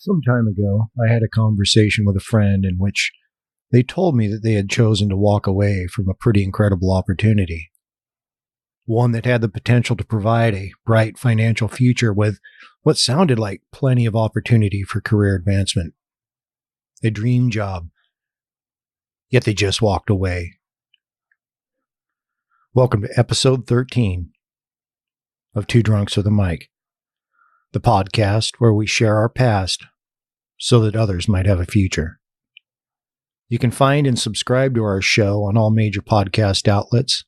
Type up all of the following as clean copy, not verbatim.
Some time ago, I had a conversation with a friend in which they told me that they had chosen to walk away from a pretty incredible opportunity. One that had the potential to provide a bright financial future with what sounded like plenty of opportunity for career advancement. A dream job. Yet they just walked away. Welcome to episode 13 of Two Drunks with a Mic, the podcast where we share our past so that others might have a future. You can find and subscribe to our show on all major podcast outlets.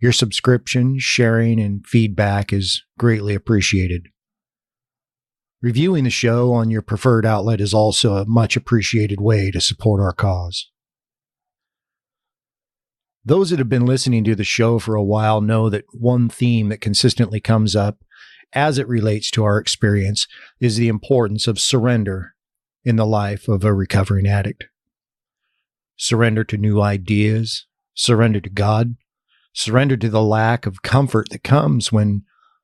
Your subscription, sharing, and feedback is greatly appreciated. Reviewing the show on your preferred outlet is also a much appreciated way to support our cause. Those that have been listening to the show for a while know that one theme that consistently comes up as it relates to our experience is the importance of surrender in the life of a recovering addict. Surrender to new ideas, surrender to God, surrender to the lack of comfort that comes when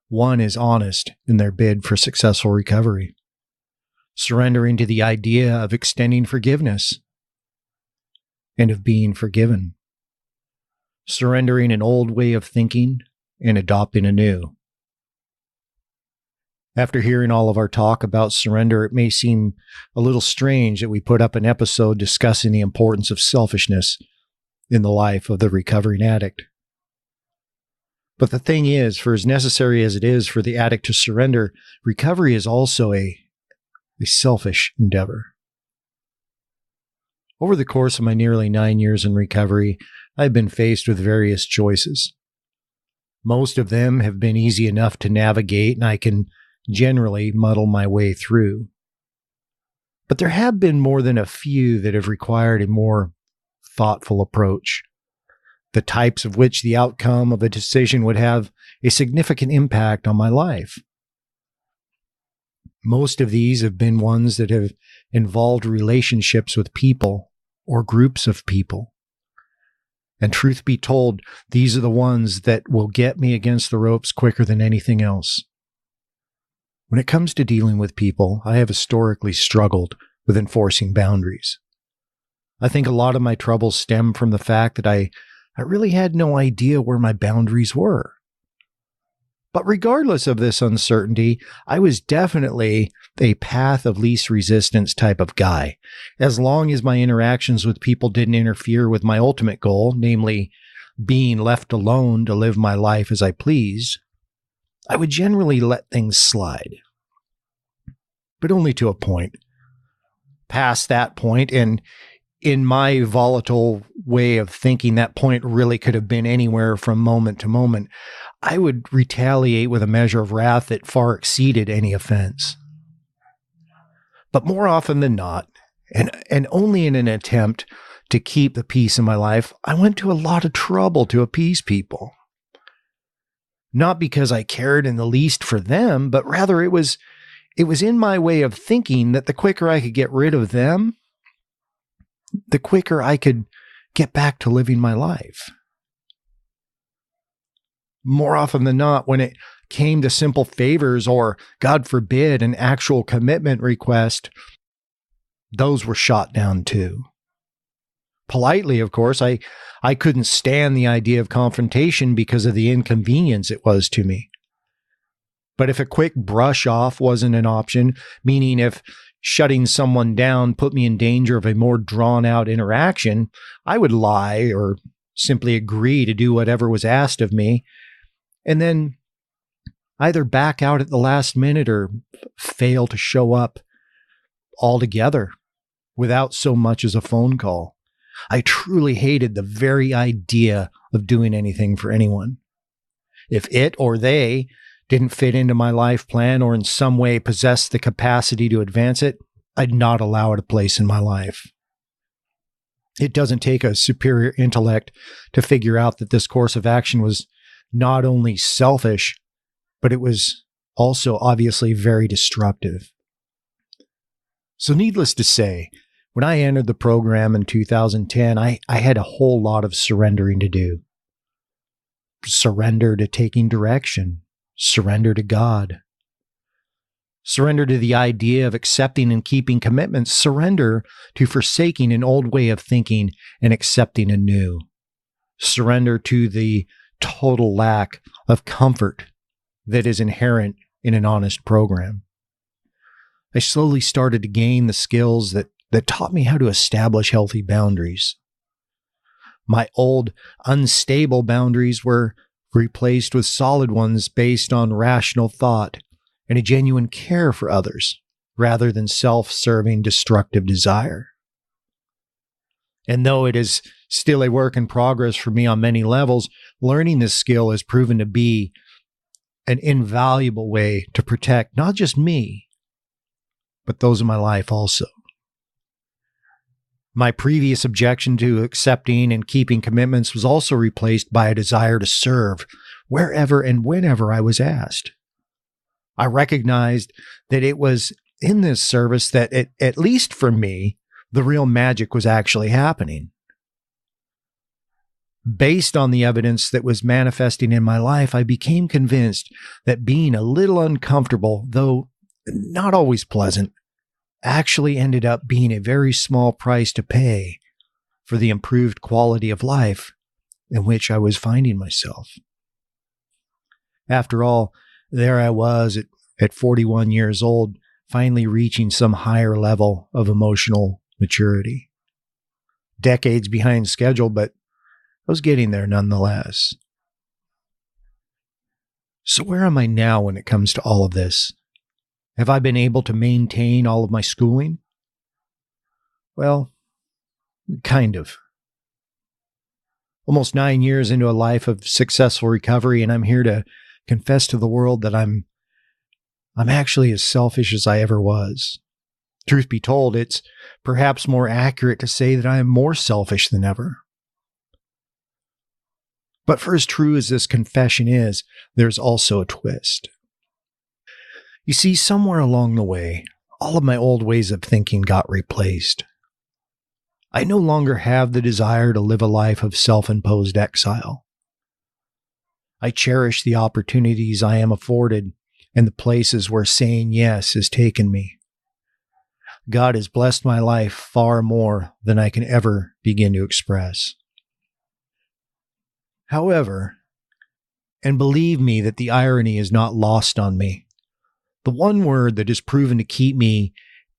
one is honest in their bid for successful recovery. Surrendering to the idea of extending forgiveness and of being forgiven. Surrendering an old way of thinking and adopting a new. After hearing all of our talk about surrender, it may seem a little strange that we put up an episode discussing the importance of selfishness in the life of the recovering addict. But the thing is, for as necessary as it is for the addict to surrender, recovery is also a selfish endeavor. Over the course of my nearly 9 years in recovery, I've been faced with various choices. Most of them have been easy enough to navigate, and I can generally muddle my way through. But there have been more than a few that have required a more thoughtful approach, the types of which the outcome of a decision would have a significant impact on my life. Most of these have been ones that have involved relationships with people or groups of people. And truth be told, these are the ones that will get me against the ropes quicker than anything else. When it comes to dealing with people, I have historically struggled with enforcing boundaries. I think a lot of my troubles stem from the fact that I really had no idea where my boundaries were. But regardless of this uncertainty, I was definitely a path of least resistance type of guy. As long as my interactions with people didn't interfere with my ultimate goal, namely being left alone to live my life as I pleased, I would generally let things slide. But only to a point. Past that point, and in my volatile way of thinking, that point really could have been anywhere from moment to moment, I would retaliate with a measure of wrath that far exceeded any offense. But more often than not, and only in an attempt to keep the peace in my life, I went to a lot of trouble to appease people. Not because I cared in the least for them, but rather it was in my way of thinking that the quicker I could get rid of them, the quicker I could get back to living my life. More often than not, when it came to simple favors or, God forbid, an actual commitment request, those were shot down too. Politely, of course, I couldn't stand the idea of confrontation because of the inconvenience it was to me. But if a quick brush off wasn't an option, meaning if shutting someone down put me in danger of a more drawn out interaction, I would lie or simply agree to do whatever was asked of me, and then either back out at the last minute or fail to show up altogether without so much as a phone call. I truly hated the very idea of doing anything for anyone. If it or they didn't fit into my life plan or in some way possess the capacity to advance it, I'd not allow it a place in my life. It doesn't take a superior intellect to figure out that this course of action was not only selfish, but it was also obviously very destructive. So needless to say, when I entered the program in 2010, I had a whole lot of surrendering to do. Surrender to taking direction. Surrender to God. Surrender to the idea of accepting and keeping commitments. Surrender to forsaking an old way of thinking and accepting a new. Surrender to the total lack of comfort that is inherent in an honest program. I slowly started to gain the skills that taught me how to establish healthy boundaries. My old, unstable boundaries were replaced with solid ones based on rational thought and a genuine care for others, rather than self-serving, destructive desire. And though it is still a work in progress for me on many levels, learning this skill has proven to be an invaluable way to protect not just me, but those in my life also. My previous objection to accepting and keeping commitments was also replaced by a desire to serve wherever and whenever I was asked. I recognized that it was in this service that, at least for me, the real magic was actually happening. Based on the evidence that was manifesting in my life, I became convinced that being a little uncomfortable, though not always pleasant, actually ended up being a very small price to pay for the improved quality of life in which I was finding myself. After all, there I was at 41 years old, finally reaching some higher level of emotional maturity. Decades behind schedule, but I was getting there nonetheless. So where am I now when it comes to all of this? Have I been able to maintain all of my schooling? Well, kind of. Almost 9 years into a life of successful recovery, and I'm here to confess to the world that I'm actually as selfish as I ever was. Truth be told, it's perhaps more accurate to say that I am more selfish than ever. But for as true as this confession is, there's also a twist. You see, somewhere along the way, all of my old ways of thinking got replaced. I no longer have the desire to live a life of self-imposed exile. I cherish the opportunities I am afforded and the places where saying yes has taken me. God has blessed my life far more than I can ever begin to express. However, and believe me that the irony is not lost on me, the one word that has proven to keep me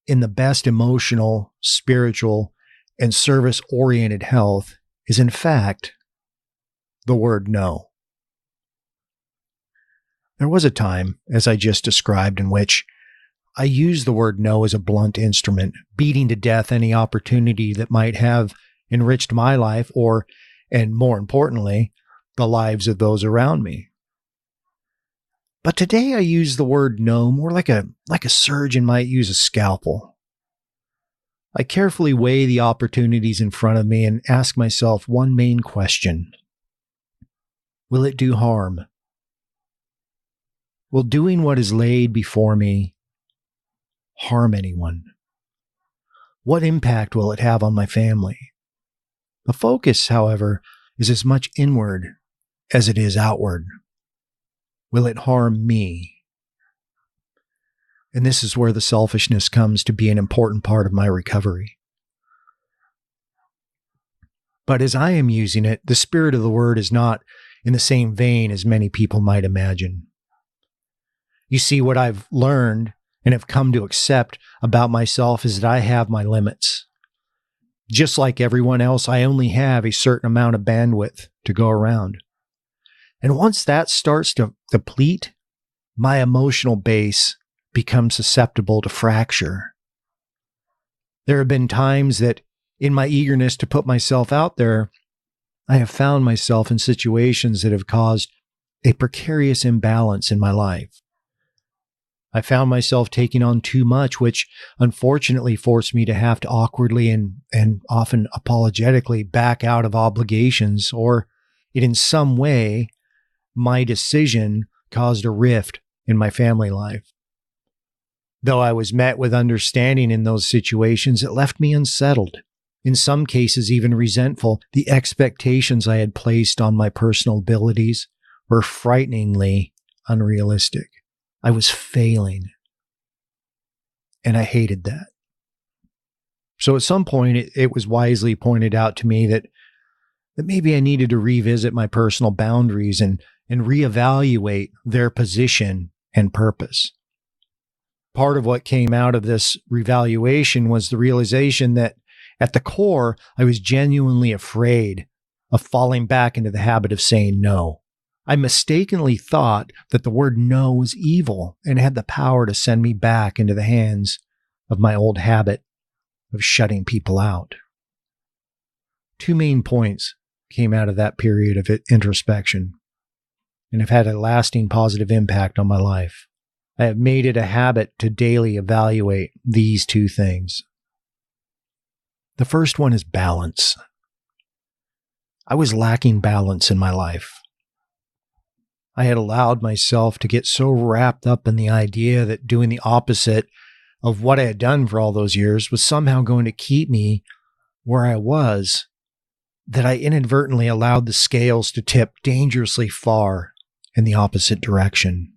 in the best emotional, spiritual, and service-oriented health is, in fact, the word no. There was a time, as I just described, in which I used the word no as a blunt instrument, beating to death any opportunity that might have enriched my life or, and more importantly, the lives of those around me. But today I use the word no more like a surgeon might use a scalpel. I carefully weigh the opportunities in front of me and ask myself one main question. Will it do harm? Will doing what is laid before me harm anyone? What impact will it have on my family? The focus, however, is as much inward as it is outward. Will it harm me? And this is where the selfishness comes to be an important part of my recovery. But as I am using it, the spirit of the word is not in the same vein as many people might imagine. You see, what I've learned and have come to accept about myself is that I have my limits. Just like everyone else, I only have a certain amount of bandwidth to go around. And once that starts to deplete, my emotional base becomes susceptible to fracture. There have been times that, in my eagerness to put myself out there, I have found myself in situations that have caused a precarious imbalance in my life. I found myself taking on too much, which unfortunately forced me to have to awkwardly and often apologetically back out of obligations, or it in some way, my decision caused a rift in my family life. Though I was met with understanding in those situations, it left me unsettled, in some cases even resentful. The expectations I had placed on my personal abilities were frighteningly unrealistic. I was failing. And I hated that. So at some point, it was wisely pointed out to me that maybe I needed to revisit my personal boundaries and reevaluate their position and purpose. Part of what came out of this revaluation was the realization that at the core, I was genuinely afraid of falling back into the habit of saying no. I mistakenly thought that the word no was evil and had the power to send me back into the hands of my old habit of shutting people out. Two main points came out of that period of introspection and have had a lasting positive impact on my life. I have made it a habit to daily evaluate these two things. The first one is balance. I was lacking balance in my life. I had allowed myself to get so wrapped up in the idea that doing the opposite of what I had done for all those years was somehow going to keep me where I was, that I inadvertently allowed the scales to tip dangerously far in the opposite direction.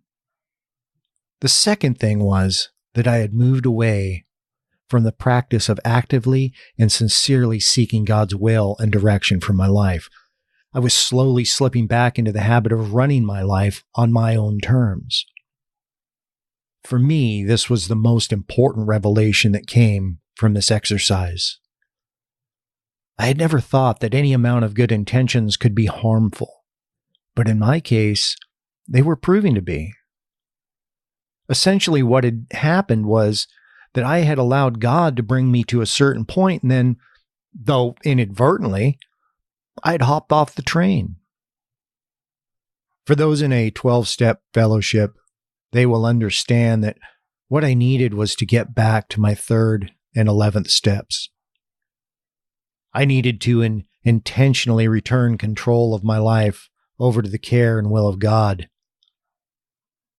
The second thing was that I had moved away from the practice of actively and sincerely seeking God's will and direction for my life. I was slowly slipping back into the habit of running my life on my own terms. For me, this was the most important revelation that came from this exercise. I had never thought that any amount of good intentions could be harmful, but in my case, they were proving to be. Essentially, what had happened was that I had allowed God to bring me to a certain point, and then, though inadvertently, I had hopped off the train. For those in a 12-step fellowship, they will understand that what I needed was to get back to my 3rd and 11th steps. I needed to intentionally return control of my life over to the care and will of God.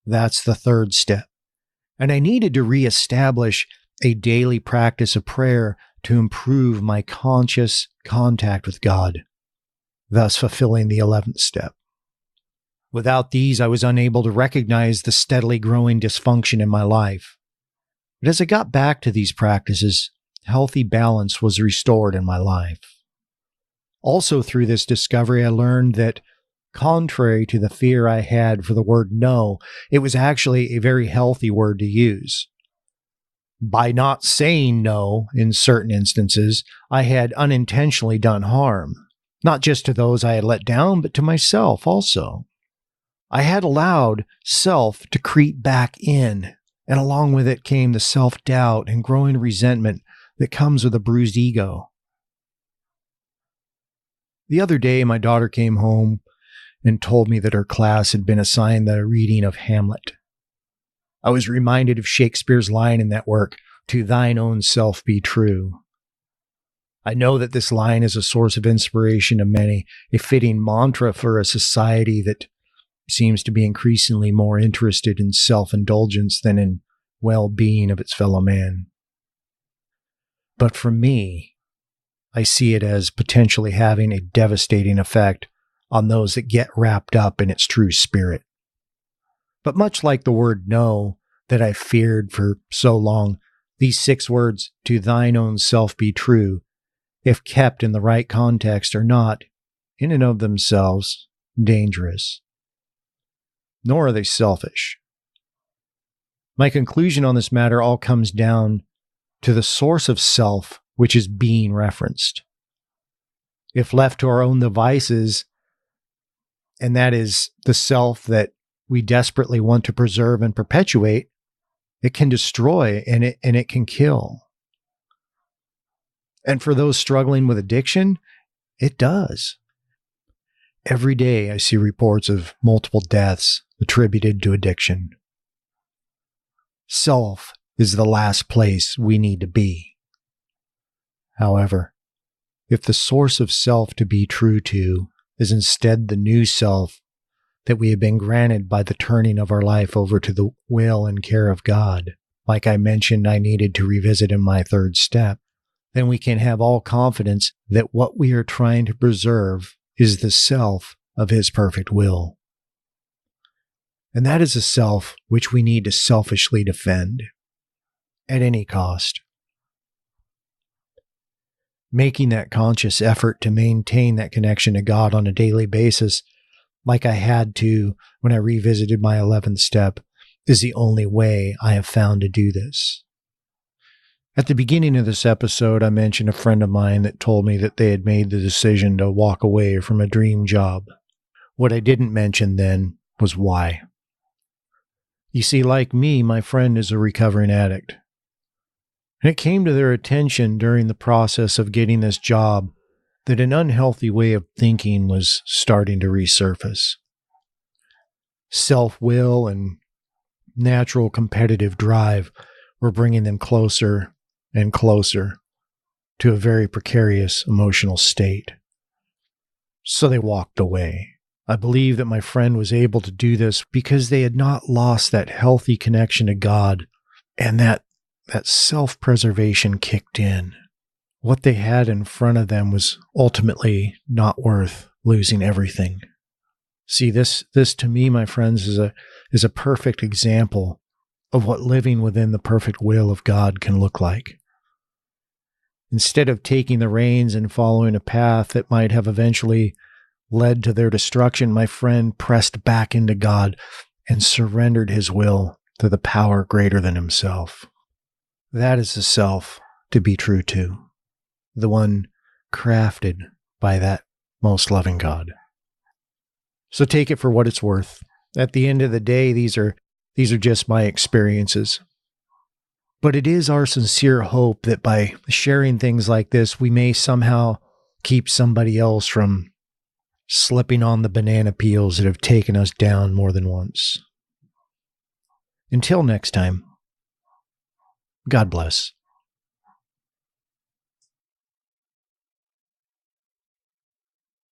That's the 3rd step. And I needed to reestablish a daily practice of prayer to improve my conscious contact with God, thus fulfilling the 11th step. Without these, I was unable to recognize the steadily growing dysfunction in my life. But as I got back to these practices, healthy balance was restored in my life. Also through this discovery, I learned that contrary to the fear I had for the word no, it was actually a very healthy word to use. By not saying no in certain instances, I had unintentionally done harm, not just to those I had let down, but to myself also. I had allowed self to creep back in, and along with it came the self-doubt and growing resentment that comes with a bruised ego. The other day, my daughter came home and told me that her class had been assigned the reading of Hamlet. I was reminded of Shakespeare's line in that work, "To thine own self be true." I know that this line is a source of inspiration to many, a fitting mantra for a society that seems to be increasingly more interested in self-indulgence than in well-being of its fellow man. But for me, I see it as potentially having a devastating effect on those that get wrapped up in its true spirit. But much like the word no that I feared for so long, these 6 words, "to thine own self be true," if kept in the right context, are not, in and of themselves, dangerous. Nor are they selfish. My conclusion on this matter all comes down to the source of self which is being referenced. If left to our own devices, and that is the self that we desperately want to preserve and perpetuate, it can destroy and it can kill. And for those struggling with addiction, it does. Every day I see reports of multiple deaths attributed to addiction. Self is the last place we need to be. However, if the source of self to be true to is instead the new self that we have been granted by the turning of our life over to the will and care of God, like I mentioned I needed to revisit in my 3rd step, then we can have all confidence that what we are trying to preserve is the self of His perfect will. And that is a self which we need to selfishly defend. at any cost. Making that conscious effort to maintain that connection to God on a daily basis, like I had to when I revisited my 11th step, is the only way I have found to do this. At the beginning of this episode, I mentioned a friend of mine that told me that they had made the decision to walk away from a dream job. What I didn't mention then was why. You see, like me, my friend is a recovering addict. And it came to their attention during the process of getting this job that an unhealthy way of thinking was starting to resurface. Self-will and natural competitive drive were bringing them closer and closer to a very precarious emotional state. So they walked away. I believe that my friend was able to do this because they had not lost that healthy connection to God, and that self-preservation kicked in. What they had in front of them was ultimately not worth losing everything. See, this to me, my friends, is a perfect example of what living within the perfect will of God can look like. Instead of taking the reins and following a path that might have eventually led to their destruction, my friend pressed back into God and surrendered his will to the power greater than himself. That is the self to be true to, the one crafted by that most loving God. So take it for what it's worth. At the end of the day, these are just my experiences. But it is our sincere hope that by sharing things like this, we may somehow keep somebody else from slipping on the banana peels that have taken us down more than once. Until next time, God bless.